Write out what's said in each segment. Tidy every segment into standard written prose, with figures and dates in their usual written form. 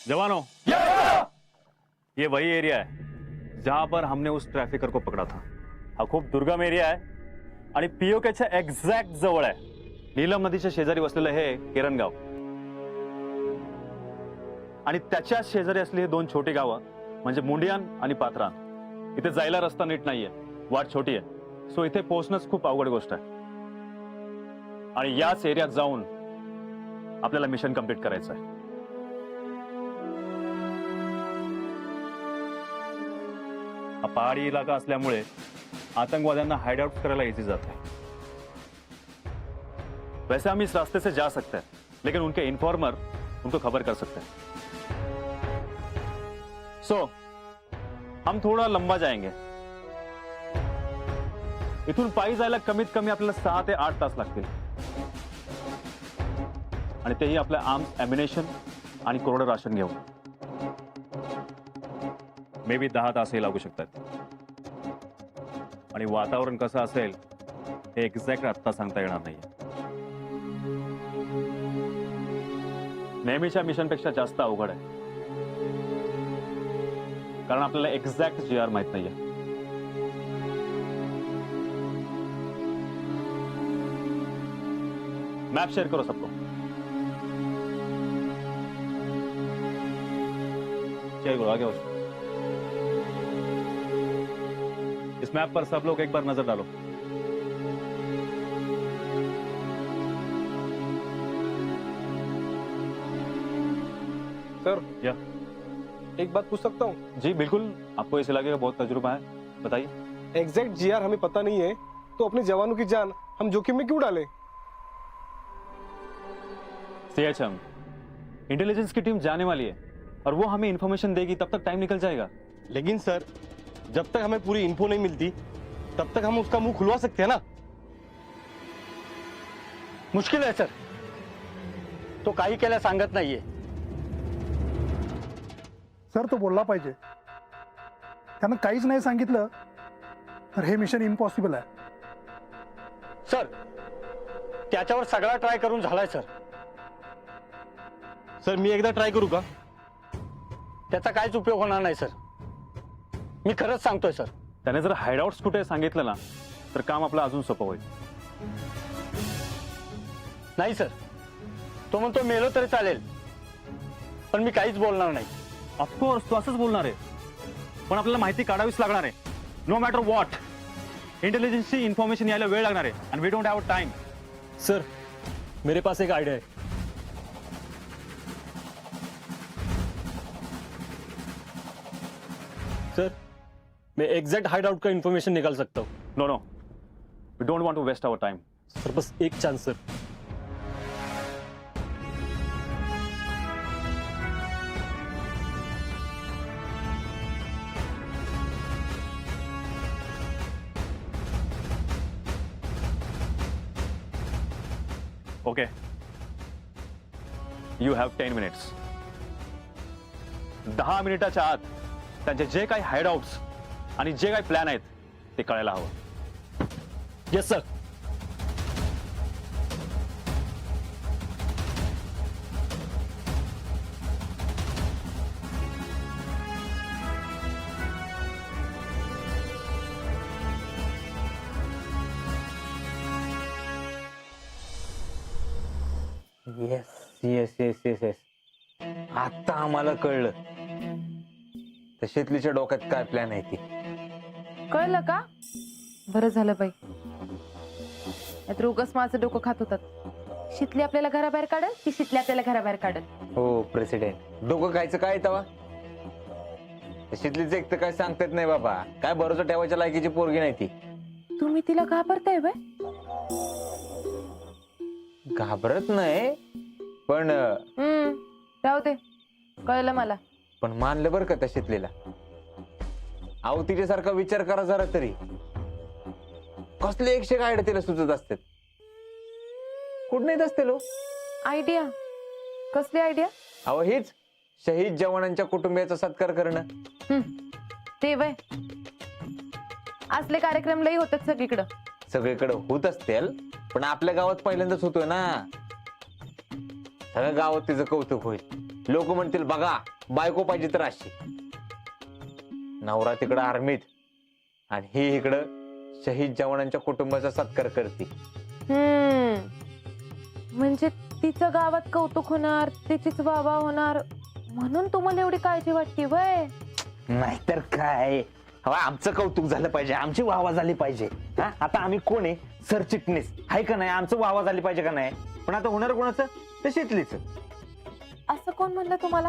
जवानों, ये वही एरिया है जहां पर हमने उस ट्रैफिकर को पकड़ा था। हा खूप दुर्गम एरिया आहे आणि पीओकेच्या एक्झॅक्ट जवळ आहे। नीलम नदीच्या शेजारी वसलेलं हे केरनगाव आणि त्याच्या शेजारी असलेली हे दोन छोटी गावं म्हणजे मुंडियान आणि पाथरान। इथे जायला रस्ता नीट नाहीये, वाट छोटी आहे, सो इथे पोहोचणंच खूप अवघड गोष्ट आहे आणि याच एरियात जाऊन आपल्याला मिशन कंप्लीट करायचं आहे। हा पहाड़ी इलाका असल्यामुळे आतंकवाद्यांना हाइड आउट करायला इजी जाता है। वैसे हम इस रास्ते से जा सकते हैं, लेकिन उनके इन्फॉर्मर उनको खबर कर सकते हैं। सो हम थोड़ा लंबा जाएंगे। इथून पायी जायला कमीत कमी आपल्याला 6 ते 8 तास लागतील आणि तेही आपल्या आर्म्स, एम्युनेशन आणि कोरडं राशन घेऊन। मे बी 10 तासही लागू शकतात आणि वातावरण कसं असेल हे एक्झॅक्ट आत्ता सांगता येणार नाहीये। नेहमीच्या मिशनपेक्षा जास्त अवघड आहे कारण आपल्याला एक्झॅक्ट जीआर माहित नाहीये। मैप शेयर करो सबको। शेयर करो, आगे हो। इस मैप पर सब लोग एक बार नजर डालो। सर, या एक बात पूछ सकता हूँ? जी बिल्कुल, आपको इस इलाके का बहुत तजुर्बा है, बताइए। एग्जैक्ट जीआर हमें पता नहीं है, तो अपने जवानों की जान हम जोखिम में क्यों डालें? सीएचएम, इंटेलिजेंस की टीम जाने वाली है और वो हमें इंफॉर्मेशन देगी, तब तक टाइम निकल जाएगा। लेकिन सर, जब तक हमें पूरी इन्फो नहीं मिलती तब तक हम उसका मुंह खुलवा सकते हैं ना? मुश्किल आहे सर, तो काही केल्या सांगत नाहीये। सर तो बोलला पाहिजे, त्यानं काहीच नाही सांगितलं तर हे मिशन इम्पॉसिबल आहे। सर, त्याच्यावर सगळा ट्राय करून झालाय सर। सर, मी एकदा ट्राय करू का? त्याचा काहीच उपयोग होणार नाही सर, मी खरंच सांगतोय सर। त्याने जर हाइडआउट्स कुठे सांगितलं ना तर काम आपलं अजून सोपं होईल। नाही सर, तो म्हणतो मेलो तरी चालेल, पण मी काहीच बोलणार नाही। ऑफकोर्स तो असंच बोलणार आहे, पण आपल्याला माहिती काढावीच लागणार आहे। नो मॅटर व्हॉट, इंटेलिजन्सची इन्फॉर्मेशन यायला वेळ लागणार आहे and we don't have time. Sir, मेरे पास एक आइडिया है। सर, मैं एग्जैक्ट हाइड आउट का इन्फॉर्मेशन निकाल सकता हूँ। No no, we don't want to waste our time. Sir, बस एक chance sir. Okay, you have 10 minutes. 10 मिनिटाच्या आत त्यांचे जे काही हाइडआउट्स आणि जे काही प्लॅन आहेत ते कळायला हवं। Yes sir. Yes yes yes yes yes, आता आम्हाला कळलं तर शेतलीच्या डोक्यात काय प्लॅन आहे ती। कळलं का? बरं झालं बाई, नाहीतर उगाच माझं डोकं खात होतात। शितली आपल्याला घराबाहेर काढल की शितली आपल्याला घराबाहेर काढल? हो प्रेसिडेंट, डोकं खायचं काय तवा? शेतलीच एक तर काय सांगतात नाही बाबा, काय भरोसा ठेवायच्या लायकीची पोरगी नाही ती। तुम्ही तिला घाबरताय बाय? घाबरत नाही, पण राहू दे, कळलं मला। पण मानलं बरं का त्या शेतलीला। अहो तिच्यासारखा विचार करा जरा तरी, कसले 100 आयडिया तिला सुचत असतात, कुठं नाही असते लो आयडिया? कसली आयडिया? अहो हीच शहीद जवानांच्या कुटुंबियाचा सत्कार करणं। ते वय असले कार्यक्रम लई होतात सगळीकडं। सगळीकडे होत असतील, पण आपल्या गावात पहिल्यांदाच होतोय ना। सगळ्या गावात तिचं कौतुक होईल, लोक म्हणतील बघा बायको पाहिजे तर अशी. नवरा तिकडं आर्मीत आणि ही इकडं शहीद जवानांच्या कुटुंबाचा सत्कार करते. म्हणजे तिचं गावात कौतुक होणार, तिचीच वावा होणार, म्हणून तुम्हाला एवढी काळजी वाटते वय? नाहीतर काय, हवा आमचं कौतुक झालं पाहिजे, आमची वाहवा झाली पाहिजे. हा आता आम्ही कोण आहे? सरचिटणीस आहे का नाही? आमचं वाहवा झाली पाहिजे का नाही? पण आता होणार कोणाचं? ते शितलीच. असं कोण म्हणलं तुम्हाला?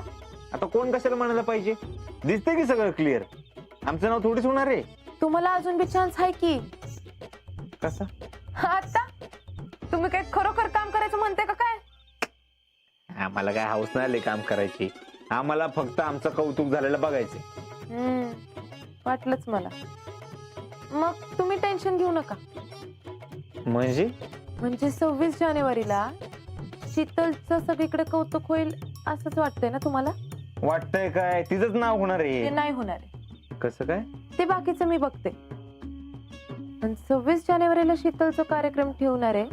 आता कोण कशाला म्हणायला पाहिजे? दिसतंय की सगळं क्लिअर. आमचं नाव थोडीच होणार आहे. तुम्हाला अजून बी चान्स आहे की. कसा? आता तुम्ही काय खरोखर काम करायचं म्हणते का काय? आम्हाला काय हाऊस नाही आली काम करायची. आम्हाला फक्त आमचं कौतुक झालेलं बघायचं. वाटलंच मला. मग तुम्ही टेन्शन घेऊ नका. म्हणजे 26 जानेवारीला शीतलचं सगळीकडे कौतुक होईल असंच वाटतंय ना तुम्हाला? वाटतंय काय? तिचंच नाव होणार ते आहे. नाही होणार आहे. कसं काय? ते बाकीचं मी बघते. पण 26 जानेवारीला शीतलचा कार्यक्रम ठेवणार आहे,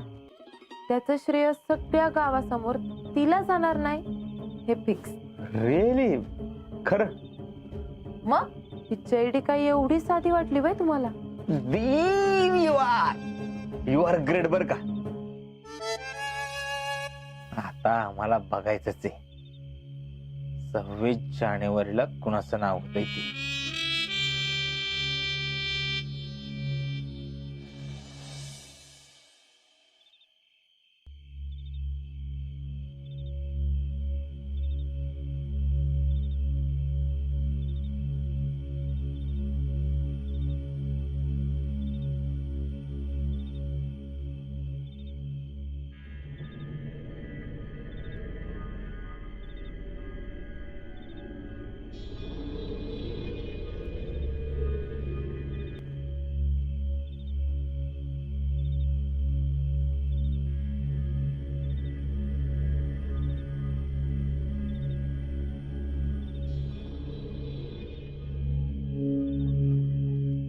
त्याचं श्रेय सगळ्या गावासमोर तिला जाणार नाही हे फिक्स. रिअली? खरं? मग ही चैडी काय एवढी साधी वाटली बाई तुम्हाला? यू आर ग्रेट बर का. आता आम्हाला बघायचंच आहे 26 जानेवारीला कुणाचं नाव होतंय ते.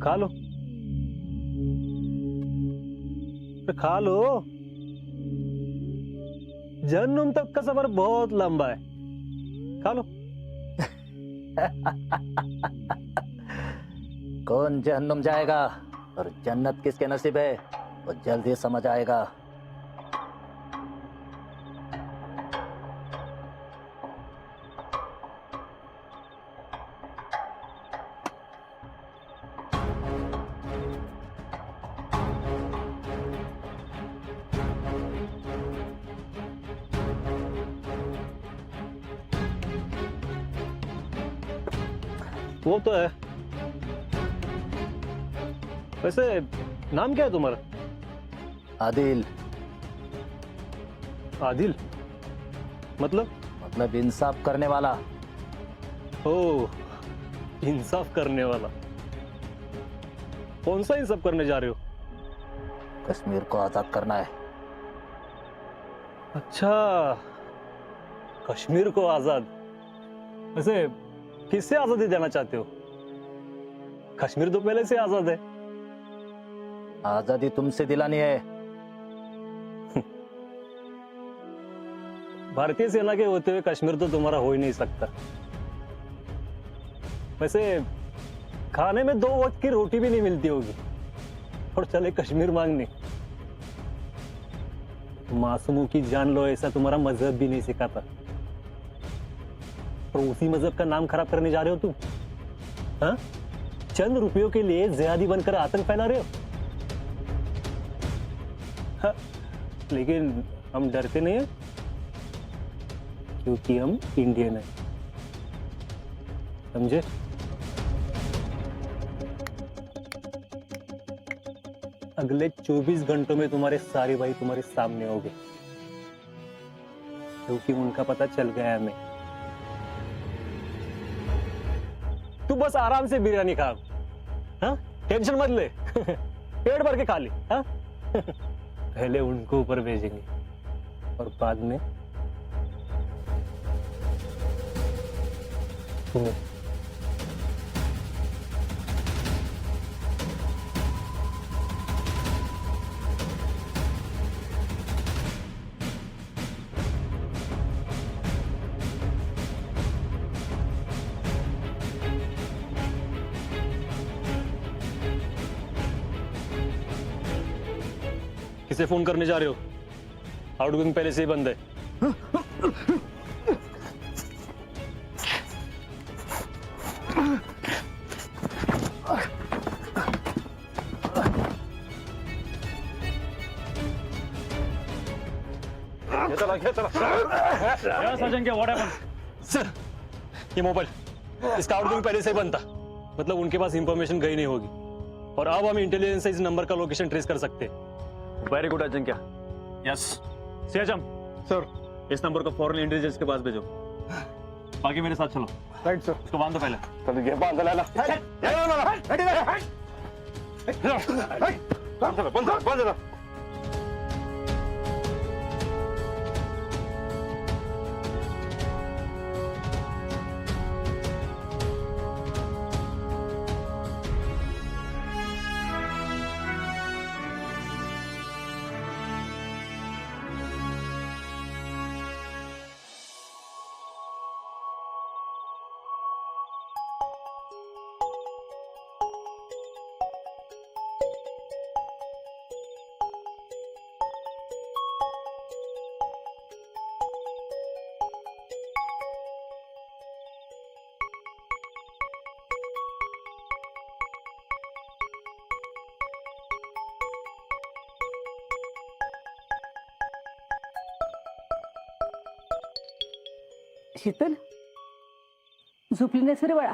खा लो, खा लो. जहन्नुम तक का सफर बहुत लंबा है. खा लो. कौन जहन्नुम जाएगा और जन्नत किसके नसीब है वो जल्द ही समझ आएगा. वो तो है. वैसे नाम क्या है तुम्हारा? आदिल. आदिल? मतलब इंसाफ करने वाला. ओ, इंसाफ करने वाला. कौन सा इंसाफ करने जा रहे हो? कश्मीर को आजाद करना है. अच्छा, कश्मीर को आजाद. वैसे किससे आजादी देना चाहते हो? कश्मीर तो पहले से आजाद है. आजादी तुमसे दिलानी है. भारतीय सेना के होते हुए कश्मीर तो तुम्हारा हो ही नहीं सकता. वैसे खाने में 2 वक्त की रोटी भी नहीं मिलती होगी और चले कश्मीर मांगने. मासूमों की जान लो ऐसा तुम्हारा मजहब भी नहीं सिखाता. और उसी मजहब का नाम खराब करने जा रहे हो तुम. हाँ? चंद रुपयों के लिए जिहादी बनकर आतंक फैला रहे हो. हाँ? लेकिन हम डरते नहीं हैं क्योंकि हम इंडियन हैं. समझे? अगले 24 घंटों में तुम्हारे सारे भाई तुम्हारे सामने होंगे क्योंकि उनका पता चल गया है. हमें तू बस आराम से बिरयानी खा. हाँ? टेंशन मत ले. पेट भर के खा ले. हाँ? पहले उनको ऊपर भेजेंगे और बाद में तुम्हें. किसे फोन करने जा रहे हो? आउटगोइंग पहले से ही बंद है। Yes, Ajinkya, what happened? Sir, ये मोबाइल, इसका आउटगोइंग पहले से ही बंद था। मतलब उनके पास इंफॉर्मेशन गई नहीं होगी। और अब हम इंटेलिजेंस से इस नंबर का लोकेशन ट्रेस कर सकते हैं। Very good Ajinkya. यस सियाचम सर, इस नंबर को फॉरेन इंटेलिजेंस के पास भेजो। बाकी मेरे साथ चलो। Right sir. इसको बांधो पहले। शीतल झोपली नाहीस रे बाळा?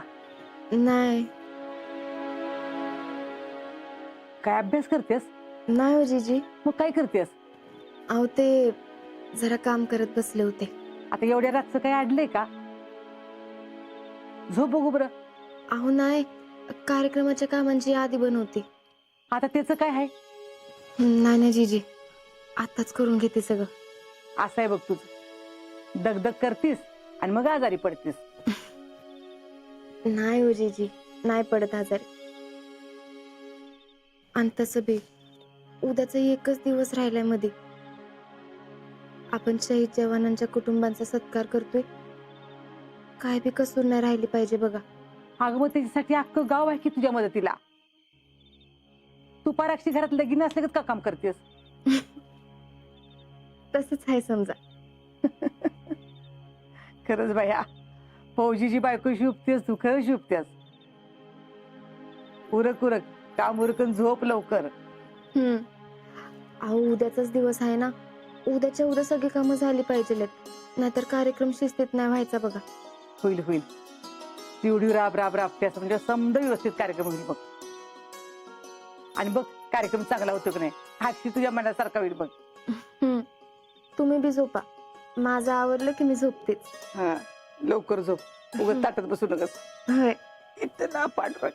नाही काय अभ्यास करतेस? नाही हो जीजी. मग काय करतेस? अहो ते जरा काम करत बसले होते. आता एवढ्या रातचं काय अडलंय का? झोप बघू बरं. अहो नाही, कार्यक्रमाच्या कामांची यादी बनवते. आता त्याचं काय आहे? नाही नाही जीजी, आताच करून घेते सगळं. असं आहे बघ तुझं, दगदग करतीस आणि मग आजारी पडतीस. नाही हो जीजी, नाही पडत आजारी. आणि तसं बी उद्याचा एकच दिवस राहिलाय मध्ये. आपण शहीद जवानांच्या कुटुंबांचा सत्कार करतोय, काय बी कसूर नाही राहिली पाहिजे बघा. अगं मग त्याच्यासाठी अख्खं गाव आहे की तुझ्या मदतीला. तू पाराक्षी घरात लगीन असलं का काम करतेस? तसंच आहे समजा. खरंच बाया, फौजीची बायको शुभतेस, तू खरं शुभतेस. उरक उरक, काम उरकून झोप लवकर. अहो उद्याचाच दिवस आहे ना, उद्याच्या उद्या सगळी कामं झाली पाहिजे, नाहीतर कार्यक्रम शिस्तीत नाही व्हायचा बघा. होईल होईल, एवढी राब राब राबतेस म्हणजे समजा व्यवस्थित कार्यक्रम होईल बघ. आणि बघ कार्यक्रम चांगला होतो की नाही, हातशी तुझ्या मनासारखा होईल बघ. तुम्ही बी झोपा, माझं आवरलं की मी झोपतेच. हा लवकर झोप, उगाच ताटत बसू नकस. होय. इतना पाठवा.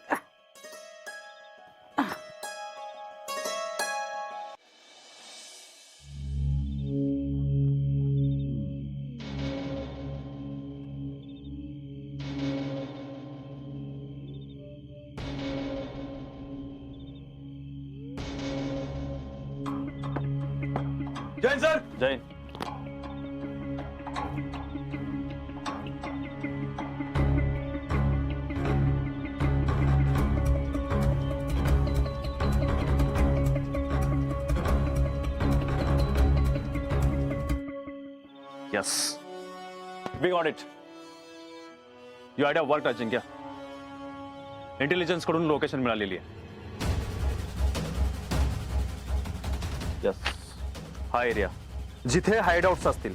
Jain sir. Jain. Yes, we got it. Your idea worked, Ajinkya. Intelligence कडून लोकेशन मिळालेली आहे. यस, हा एरिया जिथे हायडआउट्स असतील.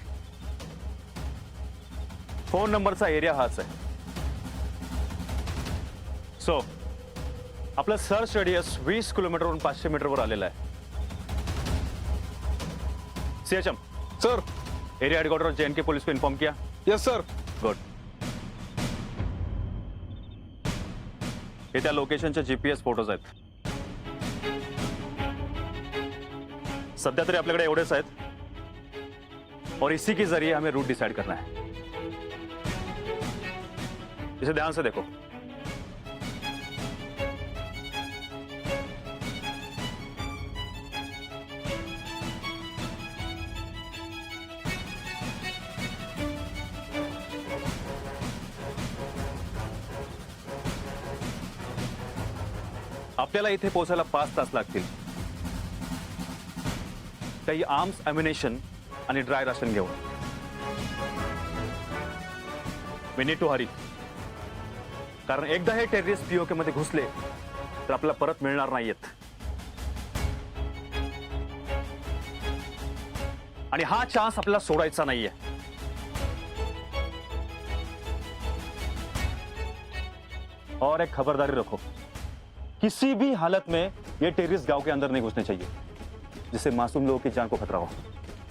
फोन नंबरचा एरिया हाच आहे. सो आपलं सर्च रेडियस 20 किलोमीटरवरून 500 मीटरवर आलेलं आहे. CHM sir. एरिया हेडक्वार्टर और जेएनके पुलिस को इन्फॉर्म किया? Yes sir. गुड. हे त्या लोकेशनचे जीपीएस फोटोज आहेत. सध्या तरी आपल्याकडे एवढेच आहेत और इसी के जरिए हमें रूट डिसाइड करना है. इसे ध्यान से देखो. आपल्याला इथे पोहोचायला 5 तास लागतील. काही आर्म्स अम्युनेशन आणि ड्राय राशन घेऊन. वी नीड टू हरी, कारण एकदा हे टेररिस्ट पीओके मध्ये घुसले तर आपल्याला परत मिळणार नाहीयेत. आणि हा चान्स आपल्याला सोडायचा नाहीये. और एक खबरदारी रखो, किसी भी हालत में ये टेररिस्ट गांव के अंदर नहीं घुसने चाहिए, जिससे मासूम लोगों की जान को खतरा हो.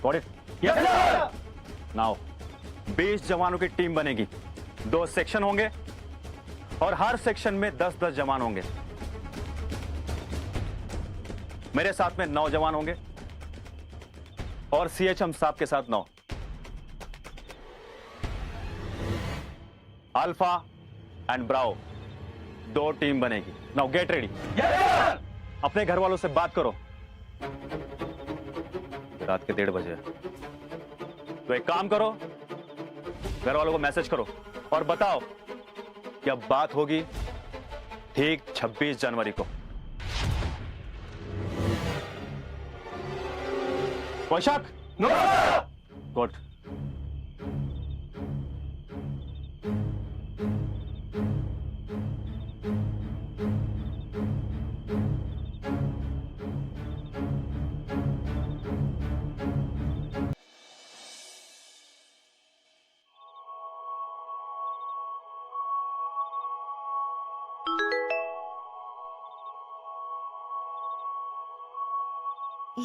Got it? Yes sir. Now 20 जवानों की टीम बनेगी. 2 सेक्शन होंगे और हर सेक्शन में 10-10 जवान होंगे. मेरे साथ में 9 जवान होंगे और CHM साहब के साथ 9. अल्फा एंड ब्राओ 2 टीम बनेगी. Now get ready. अपने घर वालों से बात करो. रात के 1:30 बजे है. तो एक काम करो, घर वालों को मैसेज करो और बताओ कि अब बात होगी ठीक 26 जनवरी को. कोई शक? गुड.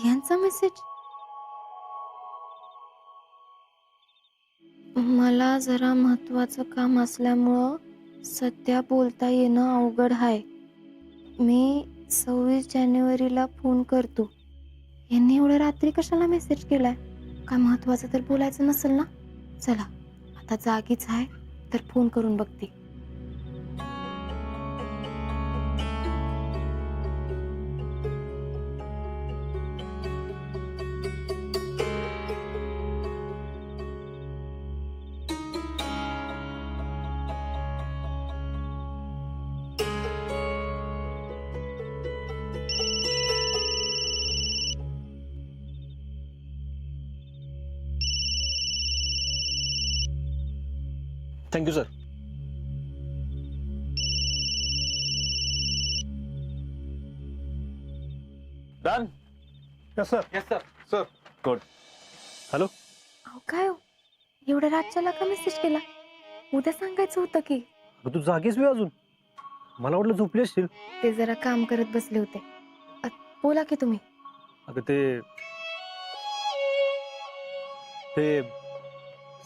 यांचा मेसेज. मला जरा महत्वाचं काम असल्यामुळं सध्या बोलता येणं अवघड आहे. मी 26 जानेवारीला फोन करतो. यांनी एवढ्या रात्री कशाला मेसेज केलाय? काय महत्वाचं तर बोलायचं नसेल ना. चला आता जागीच आहे तर फोन करून बघते. Thank you sir. Done. Yes sir. Yes sir. Sir good. Hello. अहो काय हो, एवढ्या रातच्याला का मेसेज केला? उद्या सांगायचं होतं की. अगं तू जागीच वेळ अजून. मला वाटलं झोपली असशील. ते जरा काम करत बसले होते. बोला की तुम्ही. अगं ते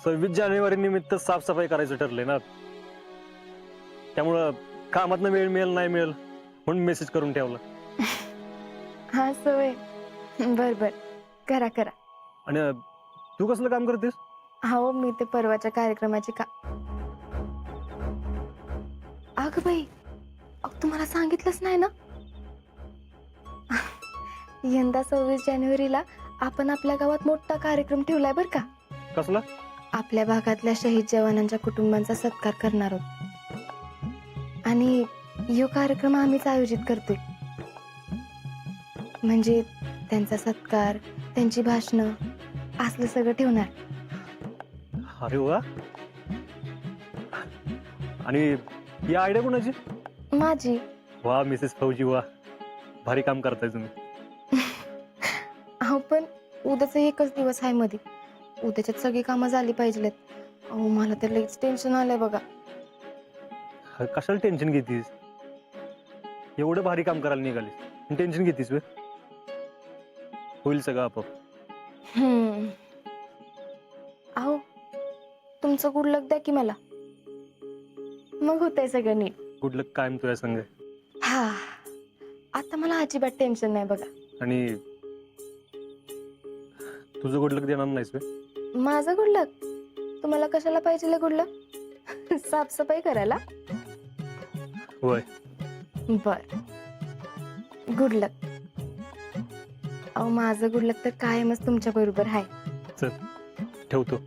26 जानेवारी निमित्त साफसफाई करायचं ठरले ना, त्यामुळं कामातनं वेळ मिळेल नाही मिळेल म्हणून मेसेज करून ठेवला. हा सवय. बर बर, करा करा. आणि तू कसलं काम करतेस? हो मी ते परवाच्या कार्यक्रमाची का. अग बाई, तुम्हाला सांगितलंच नाही ना. यंदा 26 जानेवारीला आपण आपल्या गावात मोठा कार्यक्रम ठेवलाय बर का. कसला? आपल्या भागातल्या शहीद जवानांच्या कुटुंबांचा सत्कार करणार आहोत. आणि यो कार्यक्रम आम्हीच आयोजित करतोय. म्हणजे त्यांचा सत्कार, त्यांची भाषणं असलं सगळं ठेवणार. अरे वा. आणि ही आयडिया कोणाची? माझी. वा मिसेस फौजी, वा भारी काम करताय तुम्ही. अहो पण उद्याचा एकच दिवस आहे मध्ये. उद्याच्यात सगळी कामं झाली पाहिजेत. अहो मला तर लईच टेन्शन आलंय बघा. कशाला टेन्शन घेतीस? एवढं भारी काम करायला निघालीस, टेन्शन घेतीस वे? होईल सगळं आपोआप. अहो तुमचं गुड लक द्या की मला, मग होतंय सगळं नीट. गुड लक कायम तुझ्या संग. हा आता मला अजिबात टेन्शन नाही बघा. आणि तुझं गुड लक देणार नाहीस वे? माझं गुड लक तुम्हाला कशाला पाहिजे गुड लक? साफसफाई करायला? होय. बर, गुड लक. अहो माझं गुड लक तर कायमच तुमच्या बरोबर आहे. चल ठेवतो.